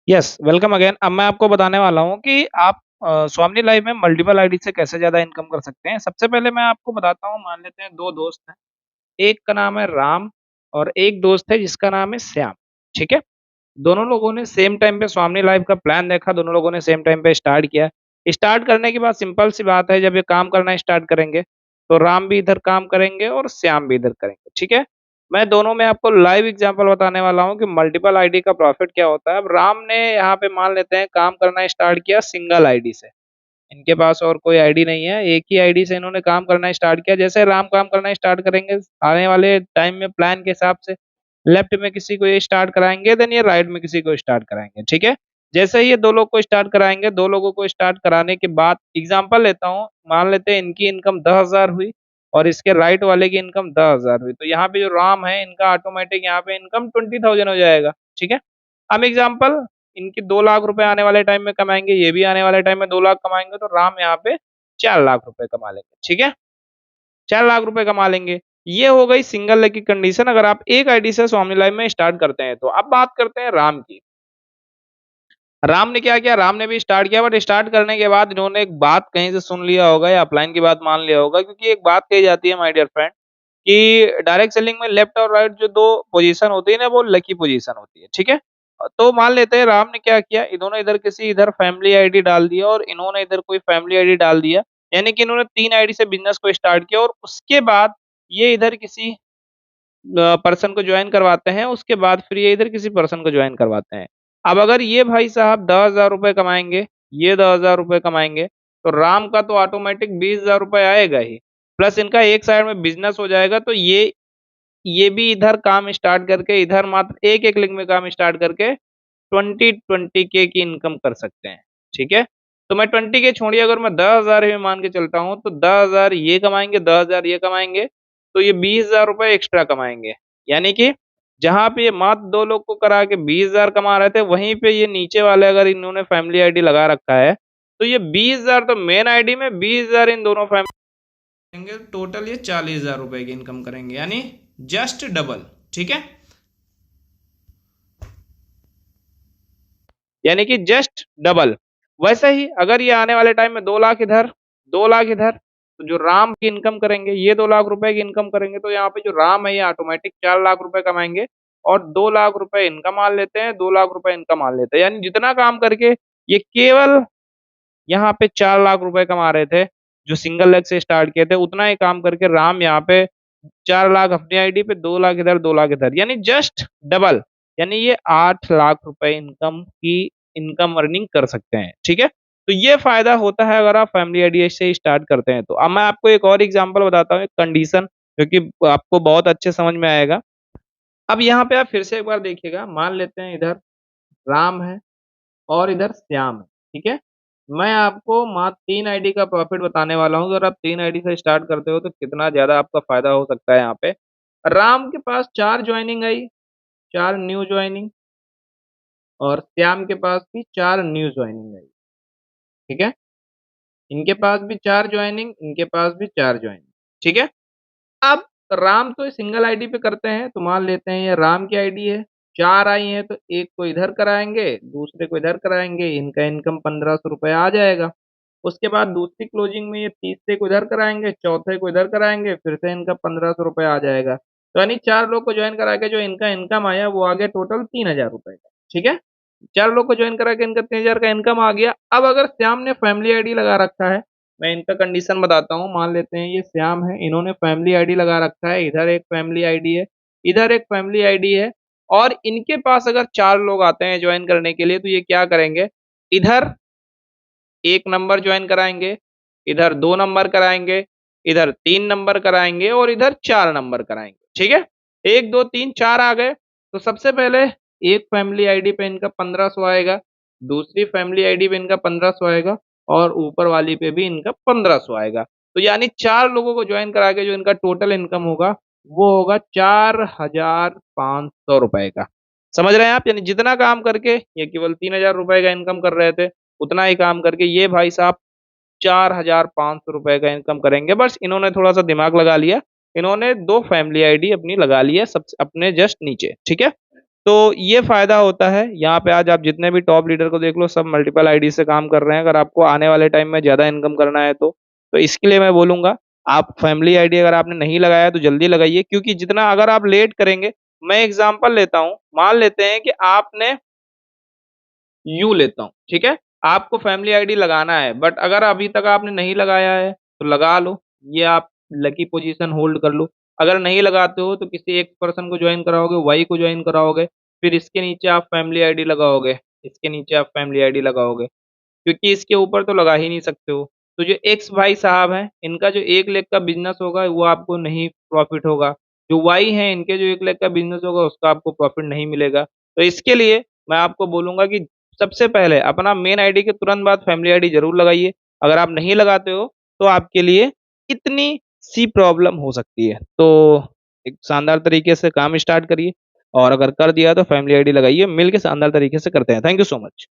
Yes, welcome again. अब मैं आपको बताने वाला हूँ कि आप स्वामनी लाइफ में मल्टीपल आईडी से कैसे ज़्यादा इनकम कर सकते हैं। सबसे पहले मैं आपको बताता हूँ, मान लेते हैं 2 दोस्त हैं, एक का नाम है राम और एक दोस्त है जिसका नाम है श्याम, ठीक है? दोनों लोगों ने सेम टाइम पे स्वामनी लाइफ का प्लान देखा, दोनों लोगों ने सेम टाइम पे स्टार्ट किया। स्टार्ट करने के बाद सिंपल सी बात है, जब ये काम करना स्टार्ट करेंगे, तो राम भी इधर काम करेंगे और श्याम भी इधर करेंगे, ठीक है? मैं दोनों में आपको लाइव एग्ज़ाम्पल बताने वाला हूँ कि मल्टीपल आईडी का प्रॉफिट क्या होता है। अब राम ने यहाँ पे मान लेते हैं काम करना स्टार्ट किया सिंगल आईडी से। इनके पास और कोई आईडी नहीं है, एक ही आईडी से इन्होंने काम करना स्टार्ट किया। जैसे राम काम करना स्टार्ट करेंगे, आने वाले टाइम में प्लान के हिसाब से लेफ्ट में किसी को ये स्टार्ट कराएँगे, देन ये राइट में किसी को स्टार्ट कराएँगे, ठीक है? जैसे ही ये 2 लोग को स्टार्ट कराएँगे, 2 लोगों को स्टार्ट कराने के बाद एग्ज़ाम्पल लेता हूँ, मान लेते हैं इनकी इनकम 10,000 हुई और इसके राइट वाले की इनकम 10,000 हुई। तो यहाँ पे जो राम है, इनका ऑटोमैटिक यहाँ पे इनकम 20,000 हो जाएगा, ठीक है? अब एग्ज़ाम्पल इनके 2 लाख रुपए आने वाले टाइम में कमाएँगे, ये भी आने वाले टाइम में 2 लाख कमाएँगे, तो राम यहाँ पे 4 लाख रुपए कमा लेंगे, ठीक है? 4 लाख रुपए कमा लेंगे। ये हो गई सिंगल लेग की कंडीशन, अगर आप एक आईडी से स्वामी लाइफ में स्टार्ट करते हैं तो। अब बात करते हैं राम की। राम ने क्या किया? राम ने भी स्टार्ट किया, बट स्टार्ट करने के बाद इन्होंने एक बात कहीं से सुन लिया होगा या अपलाइन की बात मान लिया होगा, क्योंकि एक बात कही जाती है माय डियर फ्रेंड कि डायरेक्ट सेलिंग में लेफ्ट और राइट जो 2 पोजीशन होती है ना, वो लकी पोजीशन होती है, ठीक है? तो मान लेते हैं राम ने क्या किया, इन्होंने इधर किसी इधर फैमिली आईडी डाल दिया और इन्होंने इधर कोई फैमिली आईडी डाल दिया। यानी कि इन्होंने 3 आईडी से बिज़नेस को स्टार्ट किया और उसके बाद ये इधर किसी पर्सन को जॉइन करवाते हैं, उसके बाद फिर ये इधर किसी पर्सन को जॉइन करवाते हैं। अब अगर ये भाई साहब 10,000 रुपए कमाएँगे, ये 10,000 रुपए कमाएँगे, तो राम का तो ऑटोमैटिक 20,000 रुपए आएगा ही, प्लस इनका एक साइड में बिज़नेस हो जाएगा, तो ये भी इधर काम स्टार्ट करके इधर मात्र एक-एक लिंक में काम स्टार्ट करके 20 के की इनकम कर सकते हैं, ठीक है? तो मैं 20 के छोड़िए, अगर मैं 10,000 ही मान के चलता हूँ, तो 10,000 ये कमाएँगे, 10,000 ये कमाएँगे, तो ये 20,000 रुपए एक्स्ट्रा कमाएँगे। यानी कि जहाँ पे ये मात्र 2 लोग को करा के 20,000 कमा रहे थे, वहीं पे ये नीचे वाले अगर इन्होंने फैमिली आईडी लगा रखा है, तो ये 20,000 तो मेन आईडी में 20,000 इन दोनों करेंगे, टोटल ये 40,000 रुपए की इनकम करेंगे, यानी जस्ट डबल, ठीक है? यानी कि जस्ट डबल। वैसे ही अगर ये आने वाले टाइम में 2 लाख इधर, 2 लाख इधर, तो जो राम की इनकम करेंगे, ये 2 लाख रुपए की इनकम करेंगे, तो यहाँ पे जो राम है ये ऑटोमैटिक 4 लाख रुपए कमाएँगे और 2 लाख रुपए इनका मान लेते हैं, 2 लाख रुपए इनका मान लेते हैं। यानी जितना काम करके ये केवल यहाँ पे 4 लाख रुपए कमा रहे थे, जो सिंगल लेग से स्टार्ट किए थे, उतना ही काम करके राम यहाँ पे 4 लाख अपनी आईडी पे, 2 लाख इधर, 2 लाख इधर, यानी जस्ट डबल। यानी ये 8 लाख रुपए इनकम अर्निंग कर सकते हैं, ठीक है? तो ये फ़ायदा होता है अगर आप फैमिली आईडी से स्टार्ट करते हैं तो। अब मैं आपको एक और एग्ज़ाम्पल बताता हूँ, एक कंडीशन जो कि आपको बहुत अच्छे समझ में आएगा। अब यहाँ पे आप फिर से एक बार देखिएगा, मान लेते हैं इधर राम है और इधर श्याम है, ठीक है? मैं आपको मात्र 3 आईडी का प्रॉफ़िट बताने वाला हूँ, अगर आप 3 आईडी से स्टार्ट करते हो तो कितना ज़्यादा आपका फ़ायदा हो सकता है यहाँ पे। राम के पास 4 जॉइनिंग आई, 4 न्यू जॉइनिंग और श्याम के पास भी 4 न्यू जॉइनिंग आई, ठीक है? इनके पास भी 4 जॉइनिंग, इनके पास भी 4 जॉइनिंग, ठीक है? अब राम तो सिंगल आईडी पे करते हैं, तो मान लेते हैं ये राम की आईडी है, 4 आई हैं तो एक को इधर कराएँगे, दूसरे को इधर कराएँगे, इनका इनकम ₹1500 आ जाएगा। उसके बाद दूसरी क्लोजिंग में ये तीसरे को इधर कराएँगे, चौथे को इधर कराएँगे, फिर से इनका ₹1500 आ जाएगा। तो यानी 4 लोग को जॉइन करा के जो इनका इनकम आया वो आ गया टोटल ₹3000 का, ठीक है? 4 लोग को जॉइन करा के इनका 3000 का इनकम आ गया। अब अगर श्याम ने फैमिली आईडी लगा रखा है, मैं इनका कंडीशन बताता हूँ, मान लेते हैं ये श्याम है, इन्होंने फैमिली आईडी लगा रखा है, इधर एक फैमिली आईडी है, इधर एक फैमिली आईडी है और इनके पास अगर 4 लोग आते हैं जॉइन करने के लिए तो ये क्या करेंगे, इधर 1 नंबर जॉइन कराएँगे, इधर 2 नंबर कराएँगे, इधर 3 नंबर कराएँगे और इधर 4 नंबर कराएँगे, ठीक है? 1, 2, 3, 4 आ गए, तो सबसे पहले एक फैमिली आईडी पे इनका 1500 आएगा, दूसरी फैमिली आईडी पे इनका 1500 आएगा और ऊपर वाली पे भी इनका 1500 आएगा। तो यानी 4 लोगों को जॉइन करा के जो इनका टोटल इनकम होगा, वो होगा ₹4,500 का। समझ रहे हैं आप? यानी जितना काम करके ये केवल ₹3000 का इनकम कर रहे थे, उतना ही काम करके ये भाई साहब ₹4,500 का इनकम करेंगे। बस इन्होंने थोड़ा-सा दिमाग लगा लिया, इन्होंने 2 फैमिली आईडी अपनी लगा ली है सब अपने जस्ट नीचे, ठीक है? तो ये फ़ायदा होता है, यहाँ पे आज आप जितने भी टॉप लीडर को देख लो, सब मल्टीपल आईडी से काम कर रहे हैं, अगर आपको आने वाले टाइम में ज़्यादा इनकम करना है तो। तो इसके लिए मैं बोलूँगा, आप फैमिली आईडी अगर आपने नहीं लगाया है तो जल्दी लगाइए, क्योंकि जितना अगर आप लेट करेंगे, मैं एग्ज़ाम्पल लेता हूँ, मान लेते हैं कि आपने यूँ लेता हूँ, ठीक है? आपको फैमिली आईडी लगाना है, बट अगर अभी तक आपने नहीं लगाया है, तो लगा लो। ये आप लकी पोज़ीशन होल्ड कर लो। अगर नहीं लगाते हो, तो किसी एक पर्सन को जॉइन कराओगे, वाई को जॉइन कराओगे, फिर इसके नीचे आप फैमिली आईडी लगाओगे, इसके नीचे आप फैमिली आईडी लगाओगे, क्योंकि इसके ऊपर तो लगा ही नहीं सकते हो। तो जो एक्स भाई साहब हैं, इनका जो 1 लाख का बिज़नेस होगा, वो आपको नहीं प्रॉफ़िट होगा। जो वाई हैं, इनके जो 1 लाख का बिज़नेस होगा, उसका आपको प्रॉफ़िट नहीं मिलेगा। तो इसके लिए मैं आपको बोलूँगा कि सबसे पहले अपना मेन आईडी के तुरंत बाद फैमिली आईडी ज़रूर लगाइए। अगर आप नहीं लगाते हो, तो आपके लिए इतनी-सी प्रॉब्लम हो सकती है। तो एक शानदार तरीके से काम स्टार्ट करिए और अगर कर दिया तो फैमिली आईडी लगाइए। मिल के शानदार तरीके से करते हैं। Thank you so much.